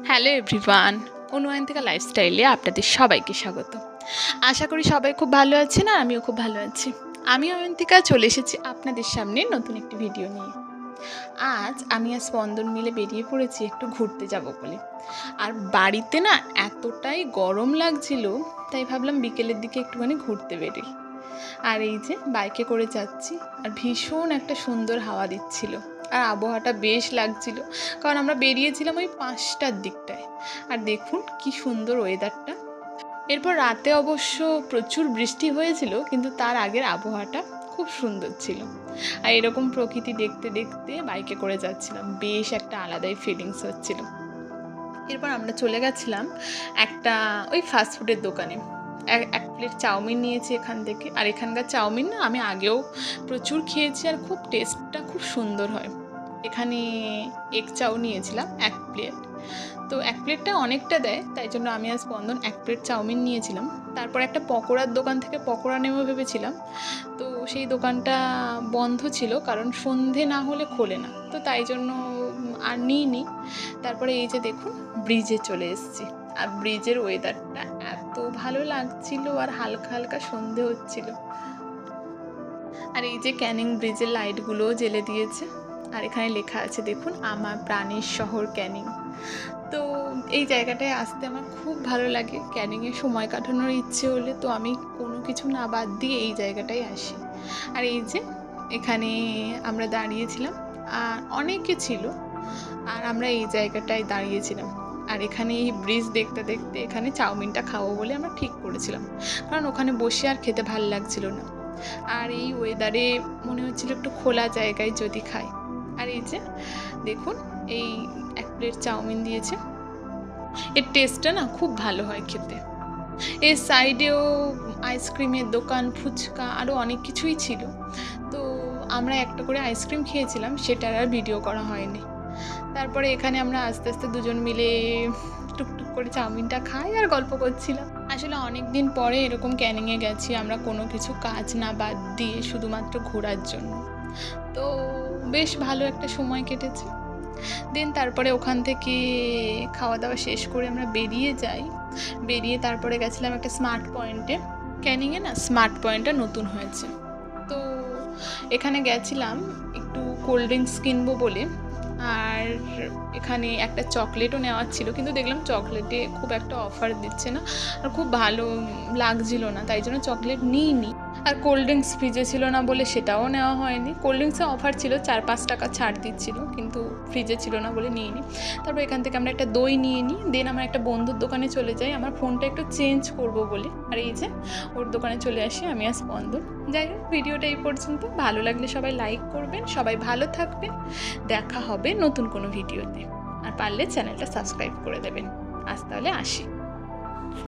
Hello everyone, অনুয়ন্তিকা লাইফস্টাইলে আপনাদের সবাইকে স্বাগত। আশা করি সবাই খুব ভালো আছেন আর আমিও খুব ভালো আছি। আমি অয়ন্তিকা চলে এসেছি আপনাদের সামনে নতুন একটি ভিডিও নিয়ে। আজ আমি আর স্পন্দন মিলে বেরিয়ে পড়েছি একটু ঘুরতে যাব বলে। আর বাড়িতে না এতটাই গরম লাগছিল, তাই ভাবলাম বিকেলের দিকে একটুখানি ঘুরতে বেরোই। আর এই যে বাইকে করে যাচ্ছি, আর ভীষণ একটা সুন্দর হাওয়া দিচ্ছিল, আর আবহাওয়াটা বেশ লাগছিল, কারণ আমরা বেরিয়েছিলাম ওই 5টার দিকটায়। আর দেখুন কি সুন্দর ওয়েদারটা। এরপর রাতে অবশ্য প্রচুর বৃষ্টি হয়েছিল, কিন্তু তার আগের আবহাওয়াটা খুব সুন্দর ছিল। আর এরকম প্রকৃতি দেখতে দেখতে বাইকে করে যাচ্ছিলাম, বেশ একটা আলাদাই ফিলিংস হচ্ছিল। এরপর আমরা চলে গেছিলাম একটা ওই ফাস্টফুডের দোকানে। এক প্লেট চাউমিন নিয়েছি এখান থেকে। আর এখানকার চাউমিন না আমি আগেও প্রচুর খেয়েছি, আর খুব টেস্টটা খুব সুন্দর হয়। এখানে এগ চাউ নিয়েছিলাম 1 প্লেট। তো 1 প্লেটটা অনেকটা দেয়, তাই জন্য আমি আর স্পন্দন 1 প্লেট চাউমিন নিয়েছিলাম। তারপর একটা পকোড়ার দোকান থেকে পকোড়া নেবো ভেবেছিলাম, তো সেই দোকানটা বন্ধ ছিল, কারণ সন্ধে না হলে খোলে না, তো তাই জন্য আর নিইনি। তারপরে এই যে দেখুন ব্রিজে চলে এসেছি, আর ব্রিজের ওয়েদারটা এত ভালো লাগছিল, আর হালকা হালকা সন্ধে হচ্ছিল। আর এই যে ক্যানিং ব্রিজের লাইটগুলোও জ্বেলে দিয়েছে, আর এখানে লেখা আছে দেখুন, আমার প্রাণের শহর ক্যানিং। তো এই জায়গাটায় আসতে আমার খুব ভালো লাগে। ক্যানিংয়ে সময় কাটানোর ইচ্ছে হলে তো আমি কোনো কিছু না বাদ দিয়ে এই জায়গাটায় আসি। আর এই যে এখানে আমরা দাঁড়িয়েছিলাম, আর অনেকে ছিল, আর আমরা এই জায়গাটায় দাঁড়িয়েছিলাম। আর এখানে এই ব্রিজ দেখতে দেখতে এখানে চাউমিনটা খাবো বলে আমরা ঠিক করেছিলাম, কারণ ওখানে বসে আর খেতে ভালো লাগছিল না। আর এই ওয়েদারে মনে হচ্ছিল একটু খোলা জায়গায় যদি খাই। আর এই যে দেখুন এই 1 প্লেট চাউমিন দিয়েছে, এর টেস্টটা না খুব ভালো হয় খেতে। এর সাইডেও আইসক্রিমের দোকান, ফুচকা, আরও অনেক কিছুই ছিল। তো আমরা একটা করে আইসক্রিম খেয়েছিলাম, সেটার আর ভিডিও করা হয়নি। তারপরে এখানে আমরা আস্তে আস্তে দুজন মিলে টুকটুক করে চাউমিনটা খাই আর গল্প করছিলাম। আসলে অনেক দিন পরে এরকম ক্যানিংয়ে গেছি আমরা কোনো কিছু কাজ না বাদ দিয়ে, শুধুমাত্র ঘোরার জন্য। তো বেশ ভালো একটা সময় কেটেছে। দেন তারপরে ওখান থেকে খাওয়া দাওয়া শেষ করে আমরা বেরিয়ে যাই। বেরিয়ে তারপরে গেছিলাম একটা স্মার্ট পয়েন্টে। ক্যানিংয়ে না স্মার্ট পয়েন্টটা নতুন হয়েছে, তো এখানে গেছিলাম একটু কোল্ড ড্রিঙ্কস কিনবো বলে। আর এখানে একটা চকলেটও নেওয়ার ছিল, কিন্তু দেখলাম চকলেটে খুব একটা অফার দিচ্ছে না, আর খুব ভালো লাগছিল না, তাই জন্য চকলেট নিইনি। আর কোল্ড ড্রিঙ্কস ফ্রিজে ছিল না বলে সেটাও নেওয়া হয়নি। কোল্ড ড্রিঙ্কসে অফার ছিল, 4-5 টাকা ছাড় দিচ্ছিল, কিন্তু ফ্রিজে ছিল না বলে নিইনি। তারপর এখান থেকে আমরা একটা দই নিয়ে নিই। দেন আমার একটা বন্ধুর দোকানে চলে যাই আমার ফোনটা একটু চেঞ্জ করব বলে। আর এই যে ওর দোকানে চলে আসি আমি আর স্পন্দন। যাই হোক, ভিডিওটা এই পর্যন্ত। ভালো লাগলে সবাই লাইক করবেন, সবাই ভালো থাকবেন। দেখা হবে নতুন কোনো ভিডিওতে, আর পারলে চ্যানেলটা সাবস্ক্রাইব করে দেবেন। আজ তাহলে আসি।